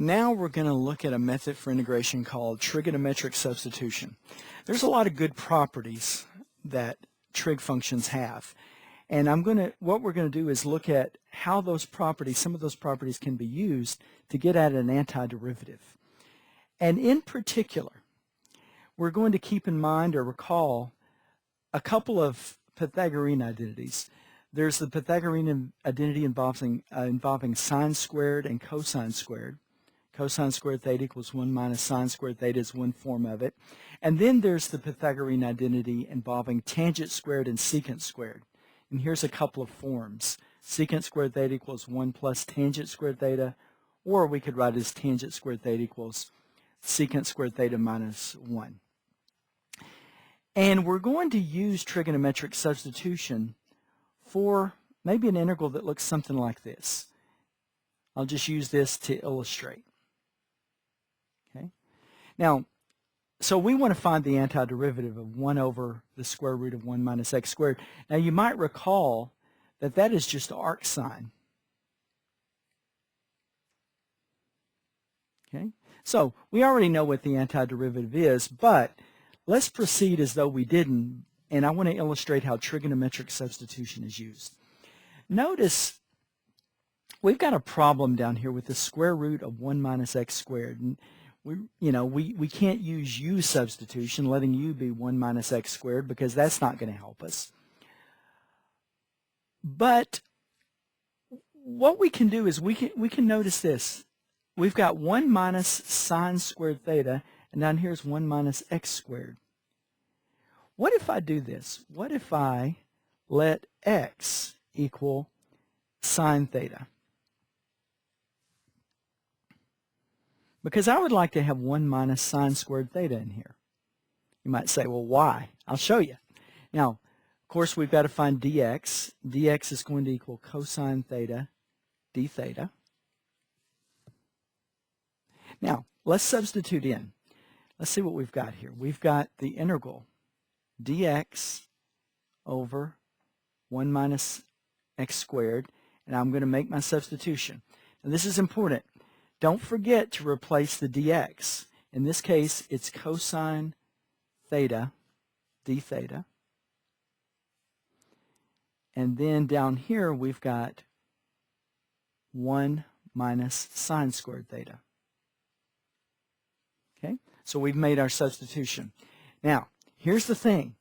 Now we're going to look at a method for integration called trigonometric substitution. There's a lot of good properties that trig functions have. And what we're going to do is look at how those properties, some of those properties can be used to get at an antiderivative. And in particular, we're going to keep in mind or recall a couple of Pythagorean identities. There's the Pythagorean identity involving sine squared and cosine squared. Cosine squared theta equals 1 minus sine squared theta is one form of it. And then there's the Pythagorean identity involving tangent squared and secant squared. And here's a couple of forms. Secant squared theta equals 1 plus tangent squared theta, or we could write it as tangent squared theta equals secant squared theta minus 1. And we're going to use trigonometric substitution for maybe an integral that looks something like this. I'll just use this to illustrate. Okay. Now, so we want to find the antiderivative of 1 over the square root of 1 minus x squared. Now, you might recall that that is just arc sine. Okay. So we already know what the antiderivative is, but let's proceed as though we didn't, and I want to illustrate how trigonometric substitution is used. Notice we've got a problem down here with the square root of 1 minus x squared. And we can't use u substitution, letting u be 1 minus x squared, because that's not going to help us. But what we can do is we can notice this. We've got 1 minus sine squared theta, and down here's 1 minus x squared. What if I do this? What if I let x equal sine theta? Because I would like to have 1 minus sine squared theta in here. You might say, well, why? I'll show you. Now, of course, we've got to find dx. dx is going to equal cosine theta d theta. Now, let's substitute in. Let's see what we've got here. We've got the integral dx over 1 minus x squared, and I'm going to make my substitution. And this is important. Don't forget to replace the dx. In this case, it's cosine theta d theta. And then down here, we've got 1 minus sine squared theta. Okay, so we've made our substitution. Now, here's the thing.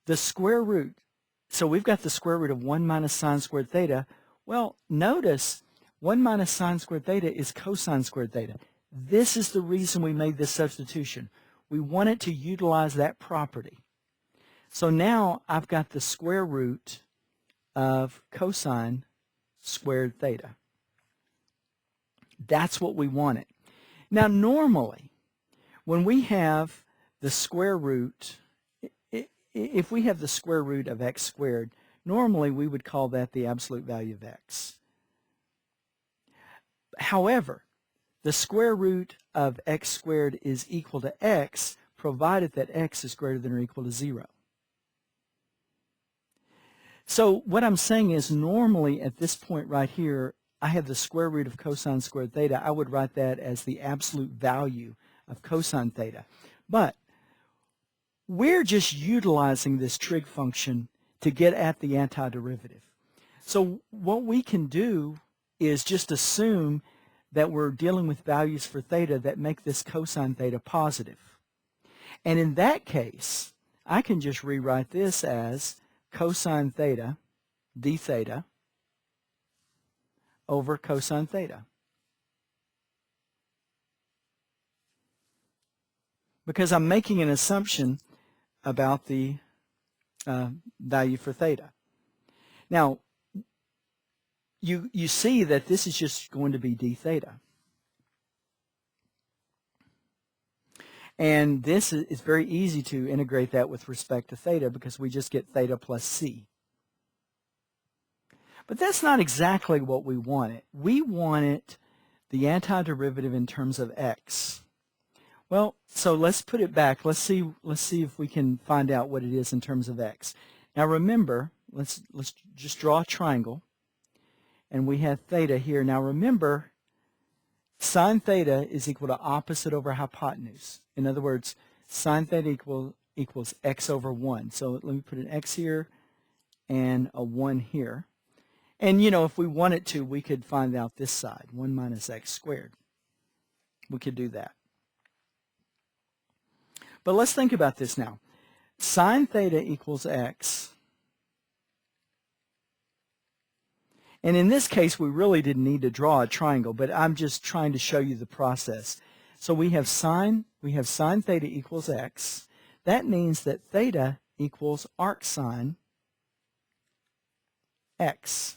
The square root, so we've got the square root of 1 minus sine squared theta. Well, notice 1 minus sine squared theta is cosine squared theta. This is the reason we made this substitution. We wanted to utilize that property. So now I've got the square root of cosine squared theta. That's what we wanted. Now, normally, when we have the square root, if we have the square root of x squared, normally we would call that the absolute value of x. However, the square root of x squared is equal to x, provided that x is greater than or equal to 0. So what I'm saying is, normally at this point right here, I have the square root of cosine squared theta. I would write that as the absolute value of cosine theta. But we're just utilizing this trig function to get at the antiderivative. So what we can do is just assume that we're dealing with values for theta that make this cosine theta positive. And in that case, I can just rewrite this as cosine theta d theta over cosine theta. Because I'm making an assumption about the value for theta. Now, you see that this is just going to be d theta. And this is very easy to integrate that with respect to theta because we just get theta plus c. But that's not exactly what we wanted. We wanted the antiderivative in terms of x. Well, so let's put it back. Let's see if we can find out what it is in terms of x. Now remember, let's just draw a triangle. And we have theta here. Now remember, sine theta is equal to opposite over hypotenuse. In other words, sine theta equals x over 1. So let me put an x here and a 1 here. And, you know, if we wanted to, we could find out this side, 1 minus x squared. We could do that. But let's think about this now. Sine theta equals x. And in this case, we really didn't need to draw a triangle, but I'm just trying to show you the process. So we have sine theta equals x. That means that theta equals arc sine x.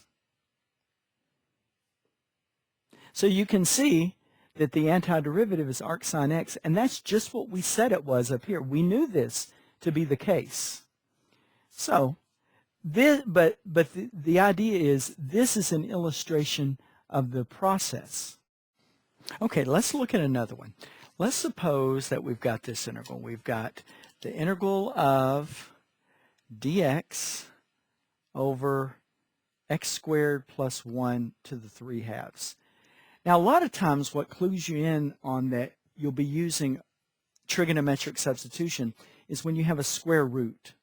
So you can see that the antiderivative is arc sine x, and that's just what we said it was up here. We knew this to be the case. So, but the idea is this is an illustration of the process. Okay, let's look at another one. Let's suppose that we've got this integral. We've got the integral of dx over x squared plus 1 to the 3/2. Now, a lot of times what clues you in on that you'll be using trigonometric substitution is when you have a square root.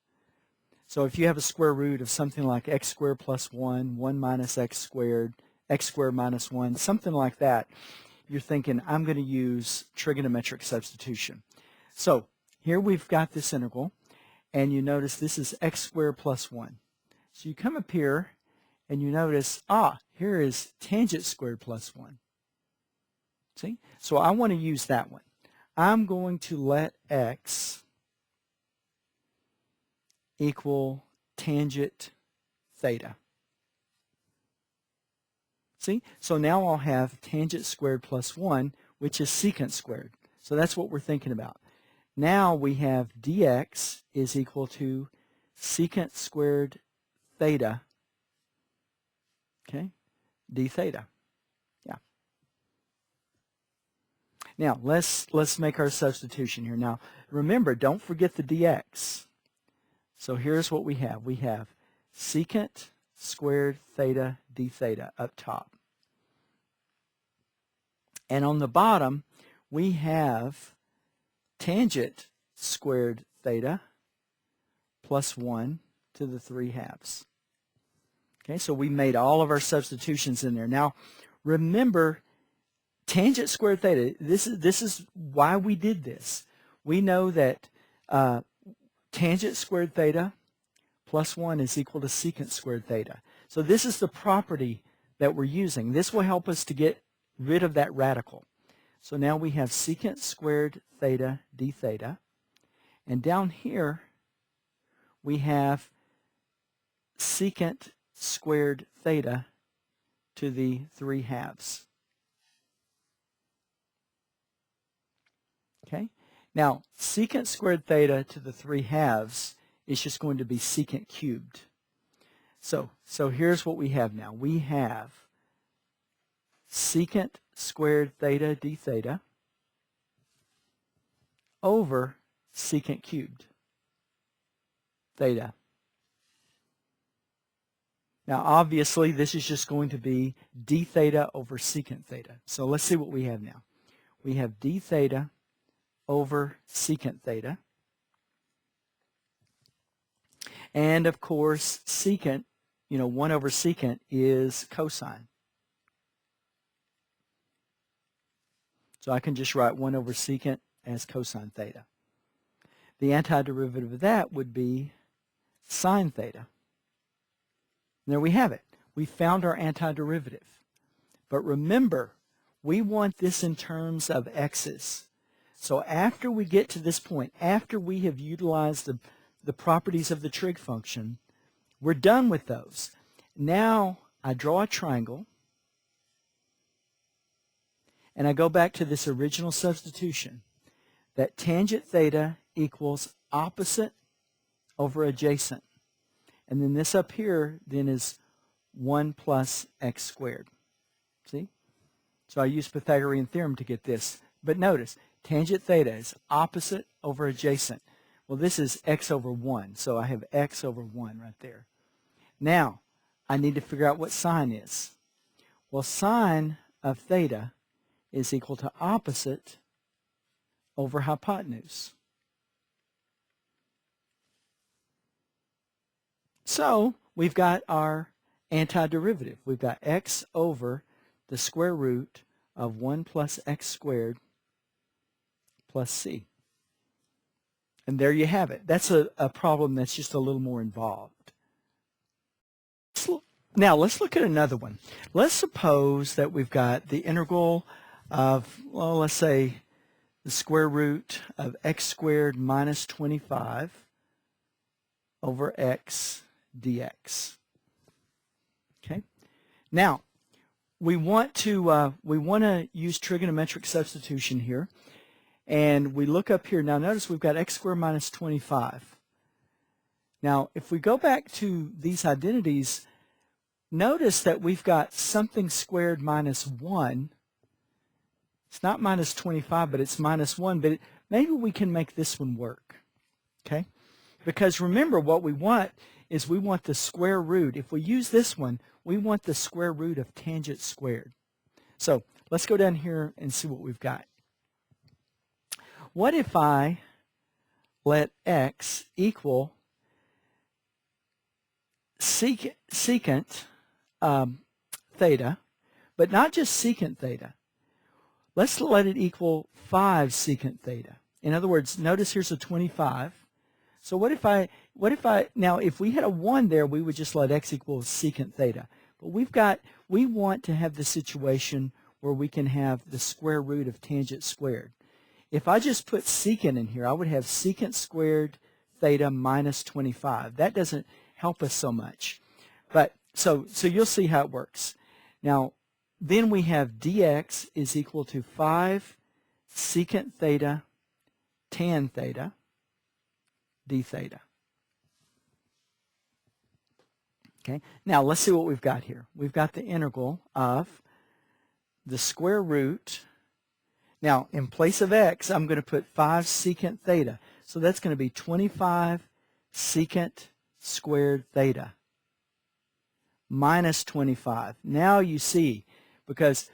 So if you have a square root of something like x squared plus 1, 1 minus x squared minus 1, something like that, you're thinking, I'm going to use trigonometric substitution. So here we've got this integral, and you notice this is x squared plus 1. So you come up here, and you notice, here is tangent squared plus 1. See? So I want to use that one. I'm going to let x equal tangent theta. See? So now I'll have tangent squared plus 1, which is secant squared. So that's what we're thinking about. Now we have dx is equal to secant squared theta, okay, d theta. Yeah. Now let's make our substitution here. Now remember, don't forget the dx. So here's what we have. We have secant squared theta d theta up top. And on the bottom, we have tangent squared theta plus 1 to the 3/2. Okay, so we made all of our substitutions in there. Now, remember, tangent squared theta, this is why we did this. We know that tangent squared theta plus 1 is equal to secant squared theta. So this is the property that we're using. This will help us to get rid of that radical. So now we have secant squared theta d theta. And down here, we have secant squared theta to the 3/2. Okay? Now, secant squared theta to the 3/2 is just going to be secant cubed. So here's what we have now. We have secant squared theta d theta over secant cubed theta. Now, obviously, this is just going to be d theta over secant theta. So let's see what we have now. We have d theta over secant theta. And, of course, secant, 1 over secant is cosine. So I can just write 1 over secant as cosine theta. The antiderivative of that would be sine theta. And there we have it. We found our antiderivative. But remember, we want this in terms of x's. So after we get to this point, after we have utilized the properties of the trig function, we're done with those. Now I draw a triangle, and I go back to this original substitution, that tangent theta equals opposite over adjacent. And then this up here then is 1 plus x squared. See? So I use Pythagorean theorem to get this. But notice, tangent theta is opposite over adjacent. Well, this is x over 1, so I have x over 1 right there. Now, I need to figure out what sine is. Well, sine of theta is equal to opposite over hypotenuse. So we've got our antiderivative. We've got x over the square root of 1 plus x squared plus c. And there you have it. That's a problem that's just a little more involved. Now let's look at another one. Let's suppose that we've got the integral of, well, let's say the square root of x squared minus 25 over x dx. Okay. Now we want to use trigonometric substitution here, and we look up here. Now notice we've got x squared minus 25. Now if we go back to these identities, notice that we've got something squared minus 1. It's not minus 25, but it's minus 1. But maybe we can make this one work. Okay? Because remember, what we want is we want the square root. If we use this one, we want the square root of tangent squared. So let's go down here and see what we've got. What if I let x equal secant theta, but not just secant theta. Let's let it equal 5 secant theta. In other words, notice here's a 25. So what if I, now if we had a 1 there, we would just let x equal secant theta. But we want to have the situation where we can have the square root of tangent squared. If I just put secant in here, I would have secant squared theta minus 25. That doesn't help us so much. But so you'll see how it works. Now, then we have dx is equal to 5 secant theta tan theta d theta. Okay. Now let's see what we've got here. We've got the integral of the square root. Now in place of x, I'm going to put 5 secant theta. So that's going to be 25 secant squared theta minus 25. Now you see, because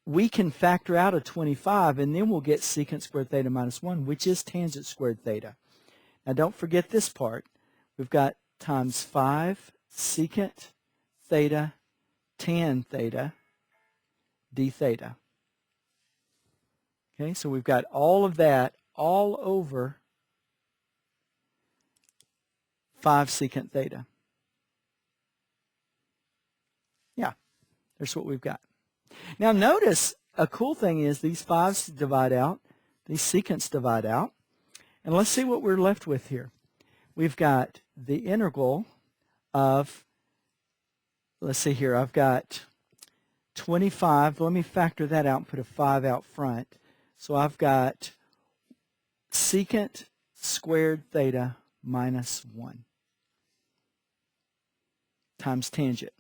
we can factor out a 25, and then we'll get secant squared theta minus 1, which is tangent squared theta. Now don't forget this part. We've got times 5 secant theta tan theta d theta. Okay, so we've got all of that all over 5 secant theta. Yeah, there's what we've got. Now notice a cool thing is these 5s divide out, these secants divide out, and let's see what we're left with here. We've got the integral of, let's see here, I've got 25. Let me factor that out and put a 5 out front. So I've got secant squared theta minus 1 times tangent.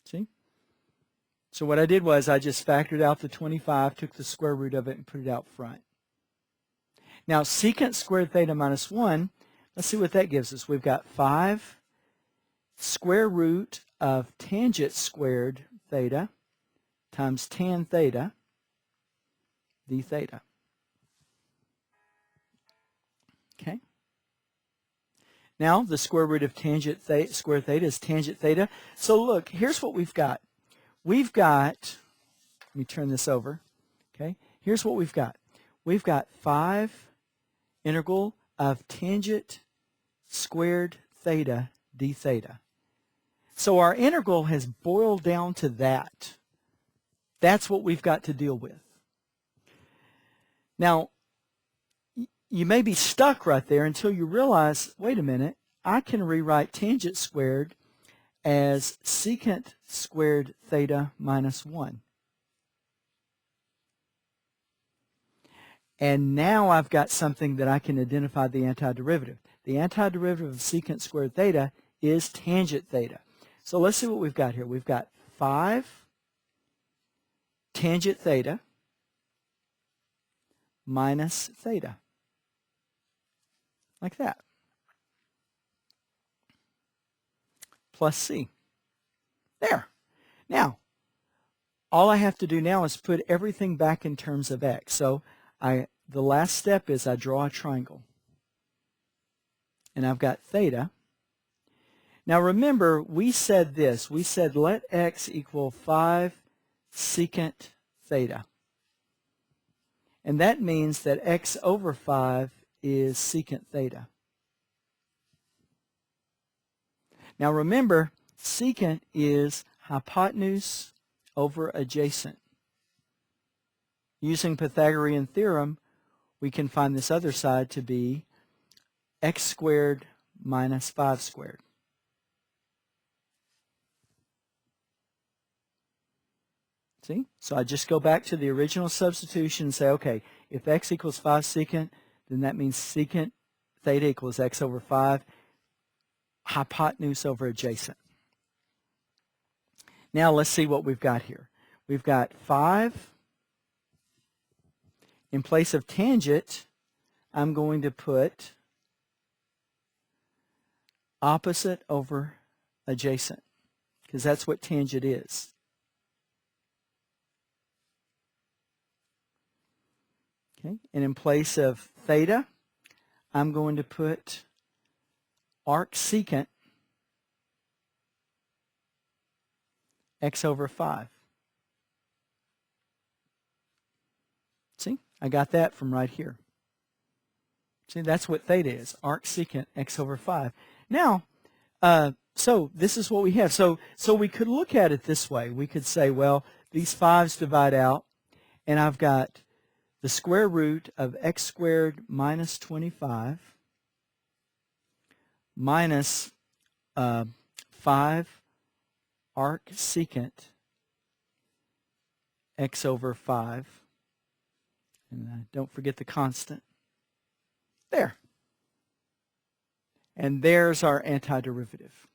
See? So what I did was I just factored out the 25, took the square root of it, and put it out front. Now, secant squared theta minus 1, let's see what that gives us. We've got 5 square root of tangent squared theta times tan theta d theta. Okay? Now, the square root of tangent squared theta is tangent theta. So look, here's what we've got. We've got, let me turn this over. Okay? Here's what we've got. We've got 5 integral of tangent squared theta d theta. So our integral has boiled down to that. That's what we've got to deal with. Now, you may be stuck right there until you realize, wait a minute, I can rewrite tangent squared as secant squared theta minus 1. And now I've got something that I can identify the antiderivative. The antiderivative of secant squared theta is tangent theta. So let's see what we've got here. We've got 5 tangent theta minus theta. Like that. Plus c. There. Now, all I have to do now is put everything back in terms of x. So the last step is I draw a triangle. And I've got theta. Now remember, we said this. We said let x equal 5 secant theta. And that means that x over 5 is secant theta. Now remember, secant is hypotenuse over adjacent. Using Pythagorean theorem, we can find this other side to be x squared minus 5 squared. See? So I just go back to the original substitution and say, okay, if x equals 5 secant, then that means secant theta equals x over 5, hypotenuse over adjacent. Now let's see what we've got here. We've got 5. In place of tangent, I'm going to put opposite over adjacent, because that's what tangent is. Okay, and in place of theta, I'm going to put arc secant x over 5. See, I got that from right here. See, that's what theta is, arc secant x over 5. Now, so this is what we have. So we could look at it this way. We could say, well, these 5's divide out, and I've got the square root of x squared minus 25 minus 5 arc secant x over 5. And don't forget the constant. There. And there's our antiderivative.